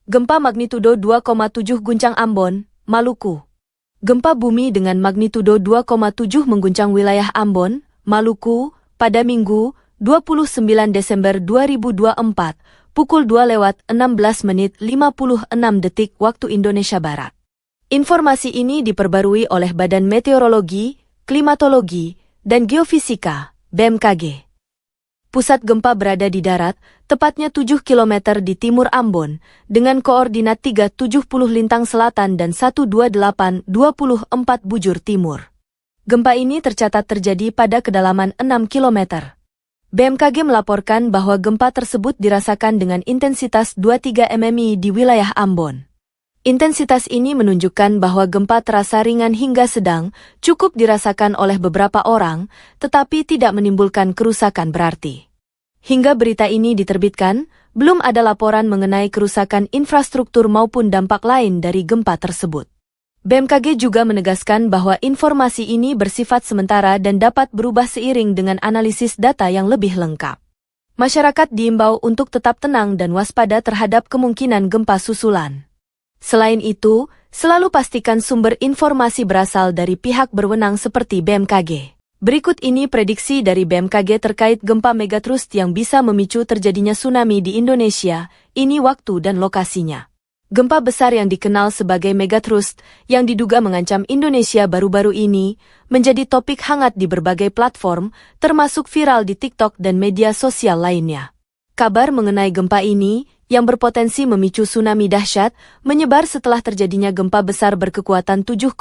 Gempa magnitudo 2,7 guncang Ambon, Maluku. Gempa bumi dengan magnitudo 2,7 mengguncang wilayah Ambon, Maluku, pada Minggu, 29 Desember 2024, pukul 2:16:56 waktu Indonesia Barat. Informasi ini diperbarui oleh Badan Meteorologi, Klimatologi, dan Geofisika, BMKG. Pusat gempa berada di darat, tepatnya 7 km di timur Ambon, dengan koordinat 370 lintang selatan dan 12824 bujur timur. Gempa ini tercatat terjadi pada kedalaman 6 km. BMKG melaporkan bahwa gempa tersebut dirasakan dengan intensitas 23 mmi di wilayah Ambon. Intensitas ini menunjukkan bahwa gempa terasa ringan hingga sedang, cukup dirasakan oleh beberapa orang, tetapi tidak menimbulkan kerusakan berarti. Hingga berita ini diterbitkan, belum ada laporan mengenai kerusakan infrastruktur maupun dampak lain dari gempa tersebut. BMKG juga menegaskan bahwa informasi ini bersifat sementara dan dapat berubah seiring dengan analisis data yang lebih lengkap. Masyarakat diimbau untuk tetap tenang dan waspada terhadap kemungkinan gempa susulan. Selain itu, selalu pastikan sumber informasi berasal dari pihak berwenang seperti BMKG. Berikut ini prediksi dari BMKG terkait gempa megatrust yang bisa memicu terjadinya tsunami di Indonesia. Ini waktu dan lokasinya. Gempa besar yang dikenal sebagai megatrust, yang diduga mengancam Indonesia baru-baru ini, menjadi topik hangat di berbagai platform, termasuk viral di TikTok dan media sosial lainnya. Kabar mengenai gempa ini, yang berpotensi memicu tsunami dahsyat, menyebar setelah terjadinya gempa besar berkekuatan 7,1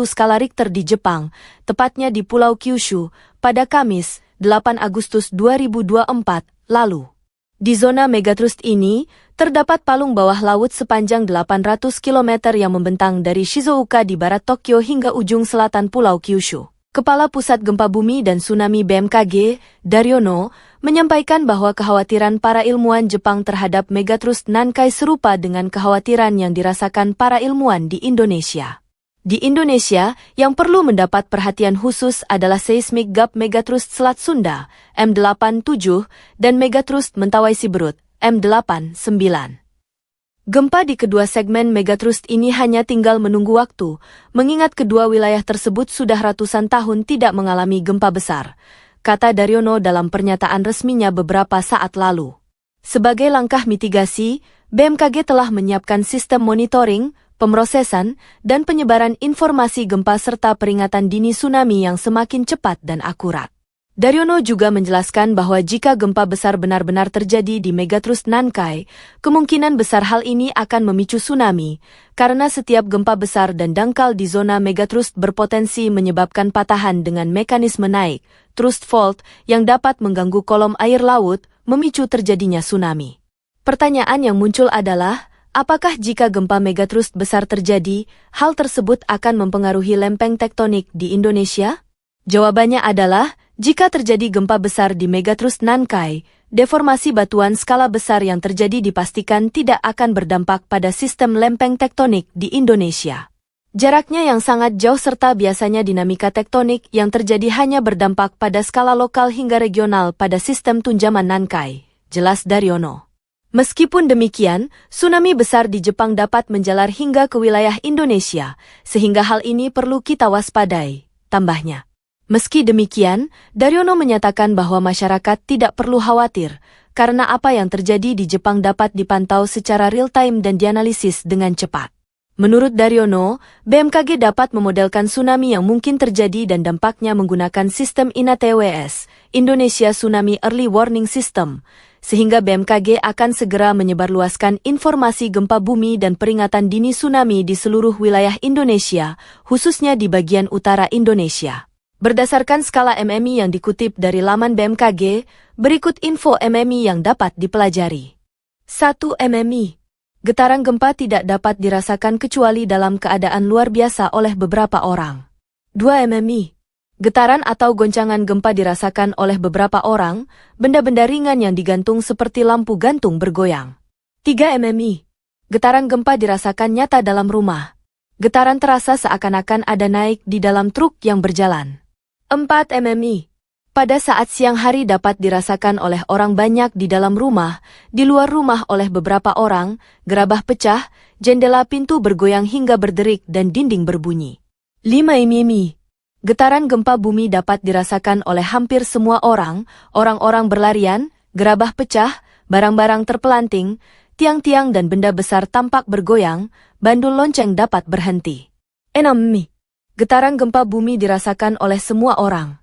skala Richter di Jepang, tepatnya di Pulau Kyushu, pada Kamis, 8 Agustus 2024, lalu. Di zona megatrust ini, terdapat palung bawah laut sepanjang 800 km yang membentang dari Shizuoka di barat Tokyo hingga ujung selatan Pulau Kyushu. Kepala Pusat Gempa Bumi dan Tsunami BMKG, Daryono, menyampaikan bahwa kekhawatiran para ilmuwan Jepang terhadap megatrust Nankai serupa dengan kekhawatiran yang dirasakan para ilmuwan di Indonesia. Di Indonesia, yang perlu mendapat perhatian khusus adalah Seismic Gap Megatrust Selat Sunda, M87, dan Megatrust Mentawai Siberut, M89. Gempa di kedua segmen megatrust ini hanya tinggal menunggu waktu, mengingat kedua wilayah tersebut sudah ratusan tahun tidak mengalami gempa besar, kata Daryono dalam pernyataan resminya beberapa saat lalu. Sebagai langkah mitigasi, BMKG telah menyiapkan sistem monitoring, pemrosesan, dan penyebaran informasi gempa serta peringatan dini tsunami yang semakin cepat dan akurat. Daryono juga menjelaskan bahwa jika gempa besar benar-benar terjadi di megatrust Nankai, kemungkinan besar hal ini akan memicu tsunami, karena setiap gempa besar dan dangkal di zona megatrust berpotensi menyebabkan patahan dengan mekanisme naik, thrust fault, yang dapat mengganggu kolom air laut, memicu terjadinya tsunami. Pertanyaan yang muncul adalah, apakah jika gempa megatrust besar terjadi, hal tersebut akan mempengaruhi lempeng tektonik di Indonesia? Jawabannya adalah, jika terjadi gempa besar di megatrust Nankai, deformasi batuan skala besar yang terjadi dipastikan tidak akan berdampak pada sistem lempeng tektonik di Indonesia. Jaraknya yang sangat jauh serta biasanya dinamika tektonik yang terjadi hanya berdampak pada skala lokal hingga regional pada sistem tunjaman Nankai, jelas Daryono. Meskipun demikian, tsunami besar di Jepang dapat menjalar hingga ke wilayah Indonesia, sehingga hal ini perlu kita waspadai, tambahnya. Meski demikian, Daryono menyatakan bahwa masyarakat tidak perlu khawatir, karena apa yang terjadi di Jepang dapat dipantau secara real-time dan dianalisis dengan cepat. Menurut Daryono, BMKG dapat memodelkan tsunami yang mungkin terjadi dan dampaknya menggunakan sistem INATWS, Indonesia Tsunami Early Warning System, sehingga BMKG akan segera menyebarluaskan informasi gempa bumi dan peringatan dini tsunami di seluruh wilayah Indonesia, khususnya di bagian utara Indonesia. Berdasarkan skala MMI yang dikutip dari laman BMKG, berikut info MMI yang dapat dipelajari. 1 MMI. Getaran gempa tidak dapat dirasakan kecuali dalam keadaan luar biasa oleh beberapa orang. 2 MMI. Getaran atau goncangan gempa dirasakan oleh beberapa orang, benda-benda ringan yang digantung seperti lampu gantung bergoyang. 3 MMI. Getaran gempa dirasakan nyata dalam rumah. Getaran terasa seakan-akan ada naik di dalam truk yang berjalan. 4 MMI. Pada saat siang hari dapat dirasakan oleh orang banyak di dalam rumah, di luar rumah oleh beberapa orang, gerabah pecah, jendela pintu bergoyang hingga berderik dan dinding berbunyi. 5 Imi. Getaran gempa bumi dapat dirasakan oleh hampir semua orang, orang-orang berlarian, gerabah pecah, barang-barang terpelanting, tiang-tiang dan benda besar tampak bergoyang, bandul lonceng dapat berhenti. 6 Mi. Getaran gempa bumi dirasakan oleh semua orang.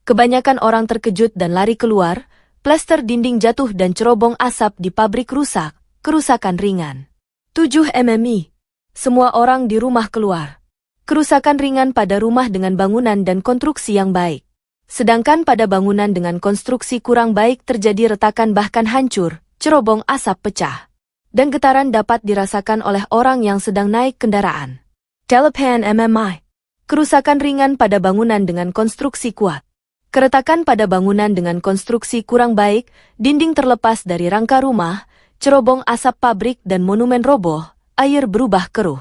Kebanyakan orang terkejut dan lari keluar, plester dinding jatuh dan cerobong asap di pabrik rusak, kerusakan ringan. 7 MMI. Semua orang di rumah keluar. Kerusakan ringan pada rumah dengan bangunan dan konstruksi yang baik. Sedangkan pada bangunan dengan konstruksi kurang baik terjadi retakan bahkan hancur, cerobong asap pecah. Dan getaran dapat dirasakan oleh orang yang sedang naik kendaraan. 8 MMI. Kerusakan ringan pada bangunan dengan konstruksi kuat. Keretakan pada bangunan dengan konstruksi kurang baik, dinding terlepas dari rangka rumah, cerobong asap pabrik dan monumen roboh, air berubah keruh.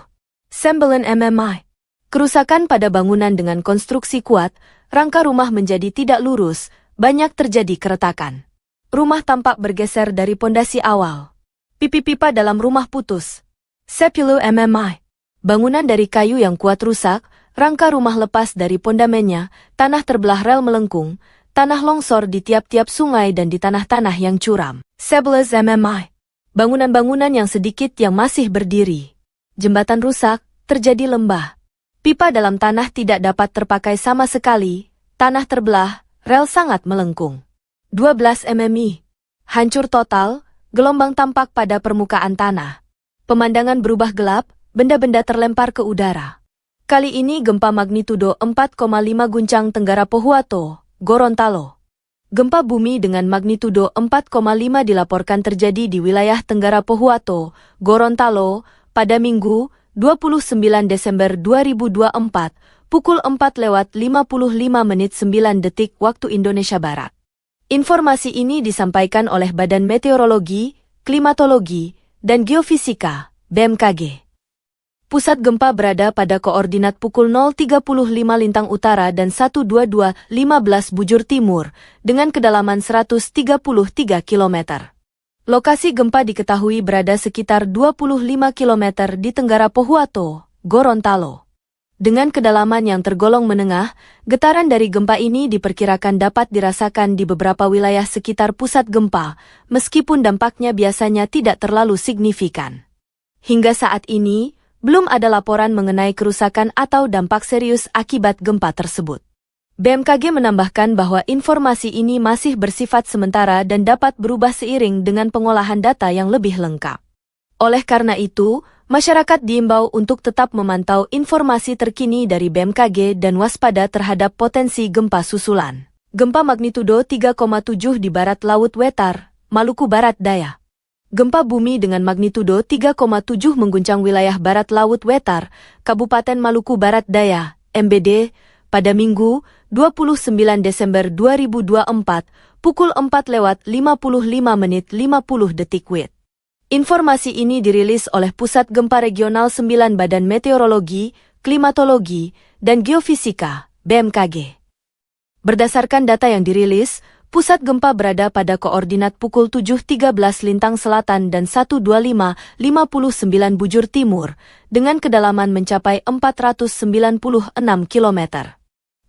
9 MMI. Kerusakan pada bangunan dengan konstruksi kuat, rangka rumah menjadi tidak lurus, banyak terjadi keretakan. Rumah tampak bergeser dari pondasi awal. Pipi-pipa dalam rumah putus. 10 MMI. Bangunan dari kayu yang kuat rusak, rangka rumah lepas dari pondamennya, tanah terbelah rel melengkung, tanah longsor di tiap-tiap sungai dan di tanah-tanah yang curam. 11 MMI. Bangunan-bangunan yang sedikit yang masih berdiri. Jembatan rusak, terjadi lembah. Pipa dalam tanah tidak dapat terpakai sama sekali, tanah terbelah, rel sangat melengkung. 12 MMI. Hancur total, gelombang tampak pada permukaan tanah. Pemandangan berubah gelap, benda-benda terlempar ke udara. Kali ini gempa magnitudo 4,5 guncang Tenggara Pohuato, Gorontalo. Gempa bumi dengan magnitudo 4,5 dilaporkan terjadi di wilayah Tenggara Pohuato, Gorontalo, pada Minggu, 29 Desember 2024, pukul 4:55:09 waktu Indonesia Barat. Informasi ini disampaikan oleh Badan Meteorologi, Klimatologi, dan Geofisika, BMKG. Pusat gempa berada pada koordinat pukul 0.35 lintang utara dan 122.15 bujur timur, dengan kedalaman 133 km. Lokasi gempa diketahui berada sekitar 25 km di Tenggara Pohuato, Gorontalo. Dengan kedalaman yang tergolong menengah, getaran dari gempa ini diperkirakan dapat dirasakan di beberapa wilayah sekitar pusat gempa, meskipun dampaknya biasanya tidak terlalu signifikan. Hingga saat ini, belum ada laporan mengenai kerusakan atau dampak serius akibat gempa tersebut. BMKG menambahkan bahwa informasi ini masih bersifat sementara dan dapat berubah seiring dengan pengolahan data yang lebih lengkap. Oleh karena itu, masyarakat diimbau untuk tetap memantau informasi terkini dari BMKG dan waspada terhadap potensi gempa susulan. Gempa magnitudo 3,7 di barat Laut Wetar, Maluku Barat Daya. Gempa bumi dengan magnitudo 3,7 mengguncang wilayah barat Laut Wetar, Kabupaten Maluku Barat Daya, MBD, pada Minggu, 29 Desember 2024, pukul 4:55:50 WIB. Informasi ini dirilis oleh Pusat Gempa Regional 9 Badan Meteorologi, Klimatologi, dan Geofisika, BMKG. Berdasarkan data yang dirilis, pusat gempa berada pada koordinat pukul 7.13 lintang selatan dan 125.59 bujur timur, dengan kedalaman mencapai 496 km.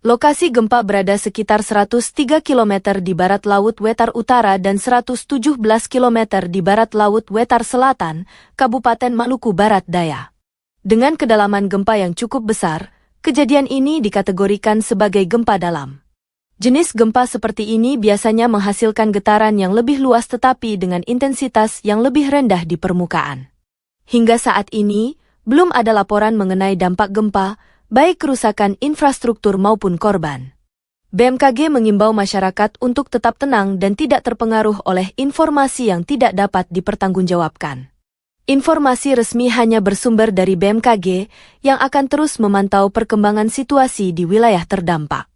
Lokasi gempa berada sekitar 103 km di barat Laut Wetar Utara dan 117 km di barat Laut Wetar Selatan, Kabupaten Maluku Barat Daya. Dengan kedalaman gempa yang cukup besar, kejadian ini dikategorikan sebagai gempa dalam. Jenis gempa seperti ini biasanya menghasilkan getaran yang lebih luas tetapi dengan intensitas yang lebih rendah di permukaan. Hingga saat ini, belum ada laporan mengenai dampak gempa, baik kerusakan infrastruktur maupun korban. BMKG mengimbau masyarakat untuk tetap tenang dan tidak terpengaruh oleh informasi yang tidak dapat dipertanggungjawabkan. Informasi resmi hanya bersumber dari BMKG yang akan terus memantau perkembangan situasi di wilayah terdampak.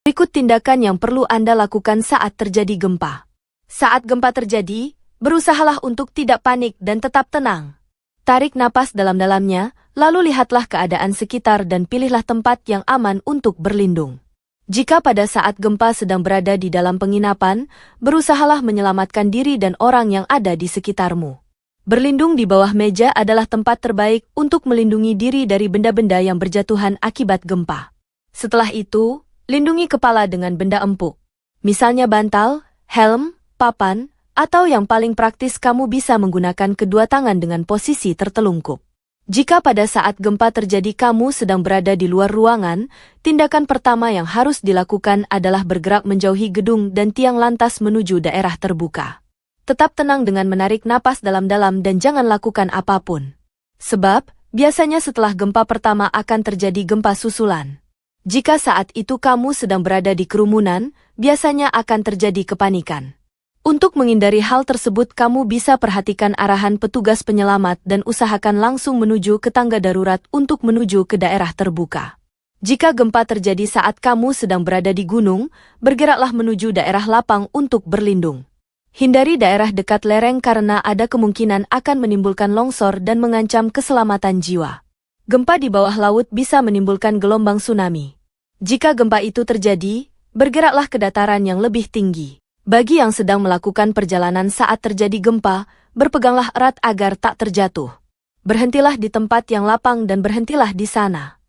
Berikut tindakan yang perlu Anda lakukan saat terjadi gempa. Saat gempa terjadi, berusahalah untuk tidak panik dan tetap tenang. Tarik napas dalam-dalamnya, lalu lihatlah keadaan sekitar dan pilihlah tempat yang aman untuk berlindung. Jika pada saat gempa sedang berada di dalam penginapan, berusahalah menyelamatkan diri dan orang yang ada di sekitarmu. Berlindung di bawah meja adalah tempat terbaik untuk melindungi diri dari benda-benda yang berjatuhan akibat gempa. Setelah itu, lindungi kepala dengan benda empuk. Misalnya bantal, helm, papan, atau yang paling praktis kamu bisa menggunakan kedua tangan dengan posisi tertelungkup. Jika pada saat gempa terjadi kamu sedang berada di luar ruangan, tindakan pertama yang harus dilakukan adalah bergerak menjauhi gedung dan tiang lantas menuju daerah terbuka. Tetap tenang dengan menarik napas dalam-dalam dan jangan lakukan apapun. Sebab, biasanya setelah gempa pertama akan terjadi gempa susulan. Jika saat itu kamu sedang berada di kerumunan, biasanya akan terjadi kepanikan. Untuk menghindari hal tersebut kamu bisa perhatikan arahan petugas penyelamat dan usahakan langsung menuju ke tangga darurat untuk menuju ke daerah terbuka. Jika gempa terjadi saat kamu sedang berada di gunung, bergeraklah menuju daerah lapang untuk berlindung. Hindari daerah dekat lereng karena ada kemungkinan akan menimbulkan longsor dan mengancam keselamatan jiwa. Gempa di bawah laut bisa menimbulkan gelombang tsunami. Jika gempa itu terjadi, bergeraklah ke dataran yang lebih tinggi. Bagi yang sedang melakukan perjalanan saat terjadi gempa, berpeganglah erat agar tak terjatuh. Berhentilah di tempat yang lapang dan berhentilah di sana.